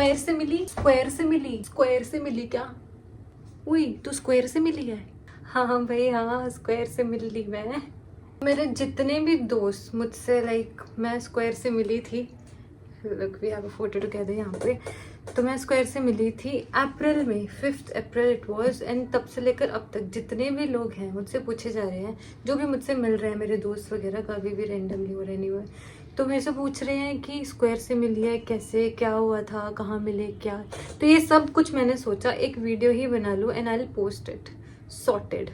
Square से मिली, square से मिली, square से मिली क्या? उई तू स्क्वायर से मिली है? हाँ हाँ भाई हाँ, स्क्वायर से मिल ली मैं। मेरे जितने भी दोस्त मुझसे लाइक मैं स्क्वायर से मिली थी, look we have a photo together यहाँ पे। तो मैं स्क्वायर से मिली थी अप्रैल में, 5 अप्रैल इट वाज। एंड तब से लेकर अब तक जितने भी लोग हैं मुझसे पूछे जा रहे हैं, जो भी मुझसे मिल रहे हैं, मेरे दोस्त वगैरह, कभी भी रैंडमली हो एनीवे, तो मेरे से पूछ रहे हैं कि स्क्वायर से मिली है कैसे, क्या हुआ था, कहाँ मिले, क्या। तो ये सब कुछ मैंने सोचा एक वीडियो ही बना लूँ and I will post it, sorted.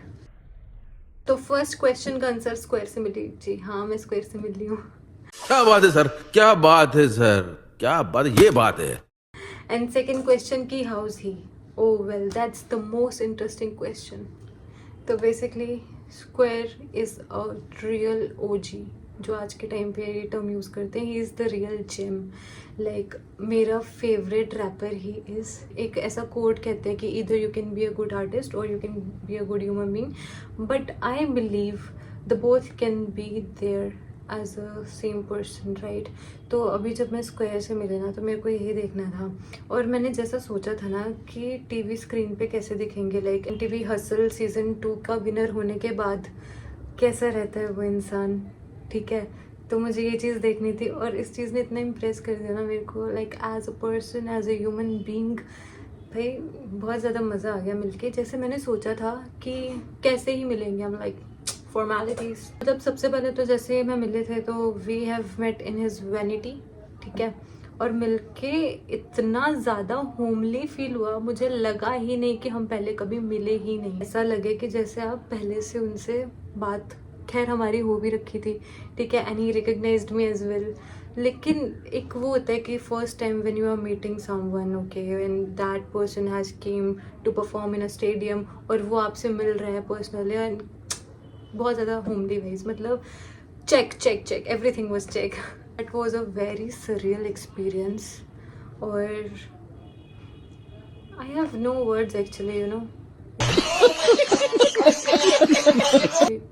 तो फर्स्ट क्वेश्चन का आंसर स्क्वायर से मिली। जी हाँ, मैं स्क्वायर से मिली हूँ। क्या बात है सर, क्या बात है सर, क्या बात, ये बात है। एंड सेकेंड क्वेश्चन की how's he, oh well that's the most interesting question. तो basically square is a real OG, जो आज के टाइम पे ये टर्म यूज़ करते हैं। He is the real gem. Like मेरा फेवरेट रैपर ही इज़। एक ऐसा कोड कहते हैं कि इधर you can be a good artist और you can be a good human being, but I believe the both can be there as a same person, right. तो अभी जब मैं स्क्वायर से मिले ना, तो मेरे को यही देखना था। और मैंने जैसा सोचा था ना कि टीवी स्क्रीन पे कैसे दिखेंगे, लाइक टीवी हसल सीजन 2 का विनर होने के बाद कैसा रहता है वो इंसान, ठीक है। तो मुझे ये चीज़ देखनी थी और इस चीज़ ने इतना इम्प्रेस कर दिया ना मेरे को, like as a person, as a human being. भाई बहुत ज़्यादा मज़ा आ गया मिलके। जैसे मैंने सोचा था कि कैसे ही मिलेंगे हम, लाइक फॉर्मेलिटीज़। मतलब सबसे पहले तो जैसे मैं मिले थे तो we have met in his vanity, ठीक है। और मिलके इतना ज़्यादा होमली फील हुआ, मुझे लगा ही नहीं कि हम पहले कभी मिले ही नहीं। ऐसा लगे कि जैसे आप पहले से उनसे बात, खैर हमारी हो भी रखी थी, ठीक है। And he recognized me as well. लेकिन एक वो होता है कि first time when you are meeting someone, okay, when that person has came to perform in a stadium और वो आपसे मिल रहा है पर्सनली, एंड बहुत ज़्यादा होमली वाइज, मतलब check check check, everything was check. It was a very surreal experience और I have no words actually, you know.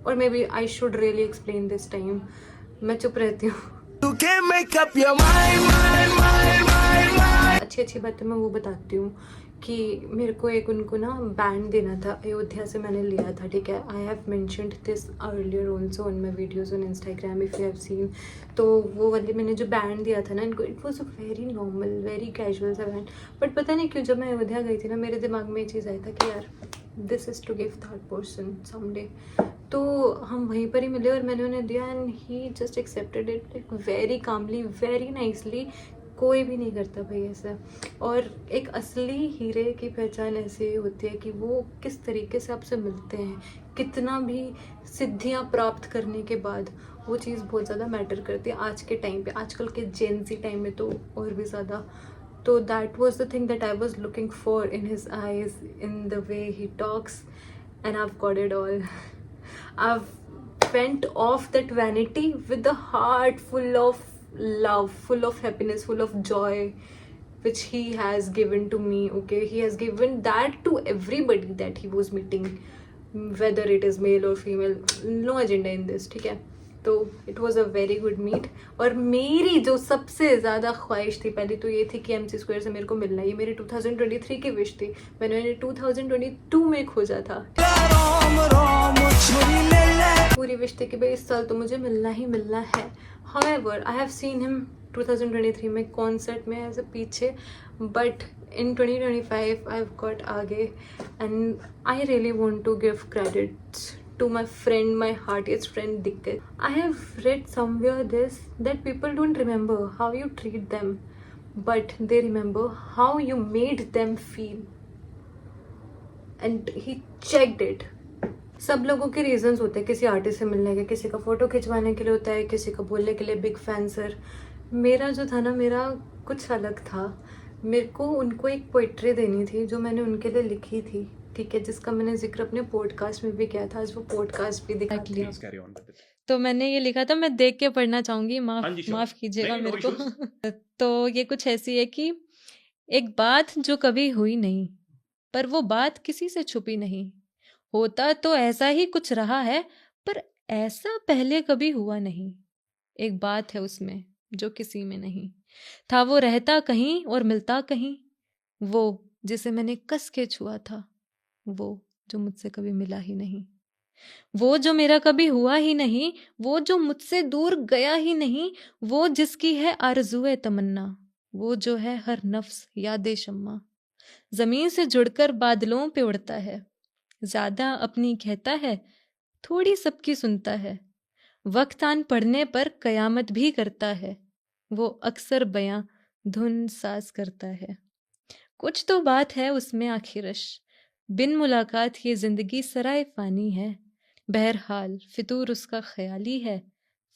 और maybe I should really explain this time. मैं चुप रहती हूँ। अच्छी अच्छी बातें मैं वो बताती हूँ कि मेरे को एक उनको ना बैंड देना था, अयोध्या से मैंने लिया था, ठीक है। I have mentioned this earlier also on my videos on Instagram if you have seen. तो वो वाले मैंने जो बैंड दिया था ना इनको, it was a very normal very casual सा बैंड। बट पता नहीं क्यों जब मैं अयोध्या गई थी ना, मेरे दिमाग में ये चीज़ आई था कि यार this is to give that person someday. तो हम वहीं पर ही मिले और मैंने उन्हें दिया and he just accepted it like very calmly, very nicely. कोई भी नहीं करता भाई ऐसा। और एक असली हीरे की पहचान ऐसी होती है कि वो किस तरीके से आपसे मिलते हैं, कितना भी सिद्धियां प्राप्त करने के बाद वो चीज़ बहुत ज़्यादा मैटर करती है आज के टाइम पे, आजकल के जेन ज़ी टाइम में तो और भी ज़्यादा। तो that was the thing that I was looking for in his eyes, in the way he talks, and I've got it all. I've went off that vanity with a heart full of love, full of happiness, full of joy, which he has given to me. Okay, he has given that to everybody that he was meeting, whether it is male or female, no agenda in this, ठीक है। तो it was a very good meet. और मेरी जो सबसे ज़्यादा ख्वाहिश थी पहले तो ये थी कि MC स्क्वायर से मेरे को मिलना, ये मेरी 2023 की विश थी। मैंने 2022 में खोजा था। पूरी विश थी कि भाई इस साल तो मुझे मिलना ही मिलना है। However, I have seen him 2023 में कॉन्सर्ट में एज अ पीछे, बट in 2025 I've got आगे, and I really want to give credits to my friend, my heartiest friend Dikkit. I have read somewhere this that people don't remember how you treat them, but they remember how you made them feel, and he checked it. सब लोगों के reasons होते हैं किसी artist से मिलने के, किसी का फोटो खिंचवाने के लिए होता है, किसी का बोलने के लिए बिग फैन सर। मेरा जो था ना, मेरा कुछ अलग था। मेरे को उनको एक पोइट्री देनी थी जो मैंने उनके लिए लिखी थी, ठीक है, जिसका मैंने जिक्र अपने पॉडकास्ट में भी किया था। आज वो पॉडकास्ट भी दिखा दिया। तो मैंने ये लिखा था, मैं देख के पढ़ना चाहूंगी, माफ कीजिएगा मेरे को। तो ये कुछ ऐसी है कि एक बात जो कभी हुई नहीं, पर वो बात किसी से छुपी नहीं, होता तो ऐसा ही कुछ रहा है, पर ऐसा पहले कभी हुआ नहीं। एक बात है उसमें जो किसी में नहीं, था वो रहता कहीं और मिलता कहीं, वो जिसे मैंने कस के छुआ था, वो जो मुझसे कभी मिला ही नहीं, वो जो मेरा कभी हुआ ही नहीं, वो जो मुझसे दूर गया ही नहीं, वो जिसकी है आरज़ुए तमन्ना, वो जो है हर नफ्स यादे शम्मा, जमीन से जुड़कर बादलों पे उड़ता है, ज्यादा अपनी कहता है, थोड़ी सबकी सुनता है, वक्त आन पढ़ने पर कयामत भी करता है, वो अक्सर बयां धुन साज करता है, कुछ तो बात है उसमें आखिरश, बिन मुलाकात ये जिंदगी सराय फानी है, बहरहाल फितूर उसका ख्याली है,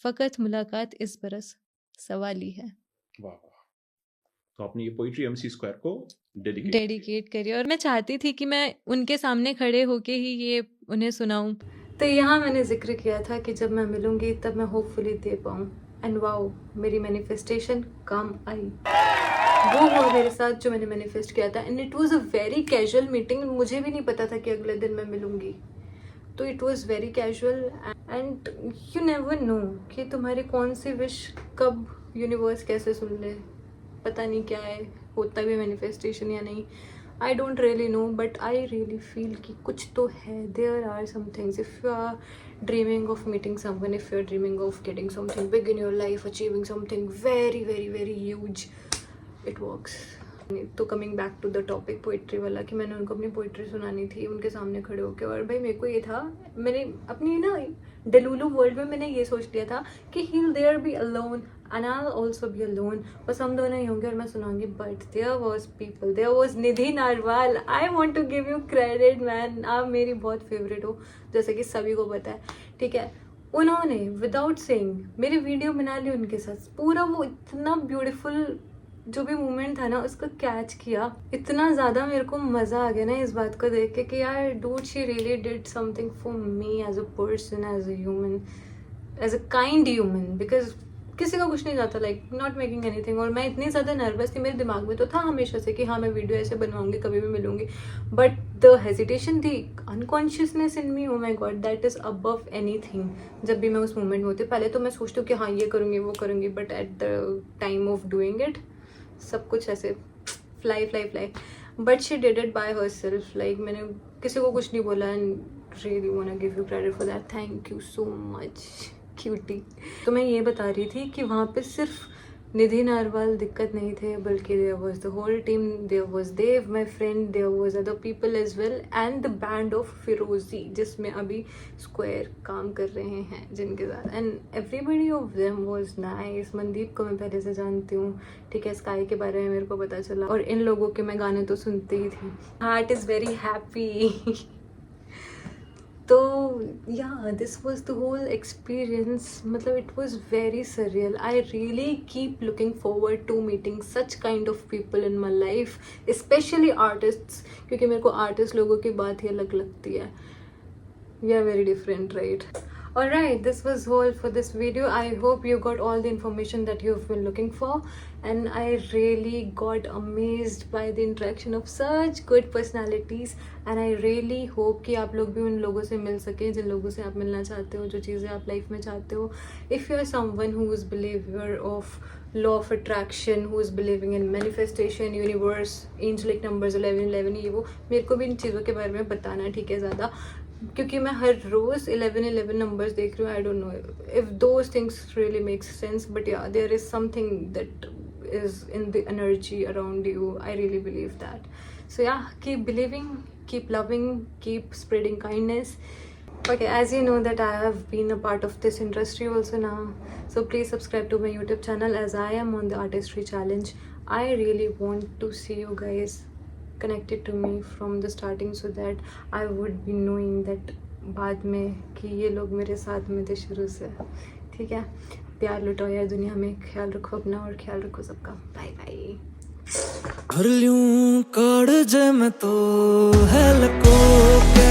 फकत मुलाकात इस बरस सवाली है। वाह वाह। तो आपने ये पोइट्री एमसी स्क्वायर को डेडिकेट करी, और मैं चाहती थी कि मैं उनके सामने खड़े होके ही ये उन्हें सुनाऊं। तो यहाँ मैंने जिक्र किया था कि जब मैं मिलूंगी तब मैं होपफुली दे पाऊँ, एंड वाओ, मेरी मैनिफेस्टेशन काम आई। वो हुआ मेरे साथ जो मैंने मैनिफेस्ट किया था, and it was a very casual meeting. मुझे भी नहीं पता था कि अगले दिन मैं मिलूंगी, तो it was very casual, and you never know कि तुम्हारी कौन सी विश कब यूनिवर्स कैसे सुन ले, पता नहीं क्या है, होता भी मैनिफेस्टेशन या नहीं, I don't really know, but I really feel कि कुछ तो है, there are some things. If you are dreaming of meeting someone, if you are dreaming of getting something big in your life, achieving something very very very huge, it works. तो coming back to the topic poetry वाला, कि मैंने उनको अपनी poetry सुनानी थी उनके सामने खड़े होकर, और भाई मेरे को ये था, मैंने अपनी ना डेलुलू वर्ल्ड में मैंने ये सोच लिया था कि he'll there be alone and I'll also be alone, बस हम दोनों ही होंगे और मैं सुनाऊंगी, but there was people, there was Nidhi narwhal, I want to give you credit man, आप मेरी बहुत फेवरेट हो, जैसे कि सभी को पता है, ठीक है। उन्होंने विदाउट सेइंग मेरी वीडियो बना ली उनके साथ, पूरा वो इतना ब्यूटीफुल जो भी मोमेंट था ना उसको कैच किया, इतना ज़्यादा मेरे को मज़ा आ गया ना इस बात को देख के कि यार dude she really did something for me as a person, as a human, as a kind human, because किसी का कुछ नहीं जाता, लाइक नॉट मेकिंग एनीथिंग। और मैं इतनी ज़्यादा नर्वस थी, मेरे दिमाग में तो था हमेशा से कि हाँ मैं वीडियो ऐसे बनवाऊंगी, कभी भी मिलूंगी, बट द हेजिटेशन थी, unconsciousness in me, oh my God, that is above anything. जब भी मैं उस मोमेंट में होती हूँ, पहले तो मैं सोचती हूँ कि हाँ ये करूँगी वो करूँगी, but at the time of doing it सब कुछ ऐसे fly fly fly, but she did it by herself, like मैंने किसी को कुछ नहीं बोला, and really want to give you credit for that, thank you so much cutie. तो मैं ये बता रही थी कि वहाँ पे सिर्फ निधि नारवाल दिक्कत नहीं थे, बल्कि there was the whole team, there was Dev my friend, there was other people as well, and the band of Firozi जिसमें अभी स्क्वायर काम कर रहे हैं जिनके साथ, and everybody of them was nice. Mandeep को मैं पहले से जानती हूँ, ठीक है, स्काई के बारे में मेरे को पता चला, और इन लोगों के मैं गाने तो सुनती ही थी। Heart is very happy. तो yeah this was the whole experience, मतलब it was very surreal. I really keep looking forward to meeting such kind of people in my life, specially artists, क्योंकि मेरे को आर्टिस्ट लोगों की बात ही अलग लगती है। We are very different, right? Alright, this was all for this video. I hope you got all the information that you've been looking for, and I really got amazed by the interaction of such good personalities, and I really hope कि आप लोग भी उन लोगों से मिल सकें जिन लोगों से आप मिलना चाहते हो, जो चीज़ें आप लाइफ में चाहते हो। If you are someone who is believer of law of attraction, who is believing in manifestation, universe, angelic numbers 1111, ये वो, मेरे को भी इन चीज़ों के बारे में बताना, ठीक है, ज़्यादा, क्योंकि मैं हर रोज़ 1111 नंबर्स देख रही हूँ। I don't know if those things really makes sense, but yeah there is something that is in the energy around you, I really believe that. So yeah, keep believing, keep loving, keep spreading kindness. Okay, as you know that I have been a part of this industry also now, so please subscribe to my YouTube channel as I am on the artistry challenge. I really want to see you guys connected to me from the starting, so that I would be knowing that बाद में कि ये लोग मेरे साथ में थे शुरू से, ठीक है? प्यार लुटाओ यार दुनिया में, ख्याल रखो अपना और ख्याल रखो सबका। Bye bye. भर लूं कार्ड जे में तो है लको के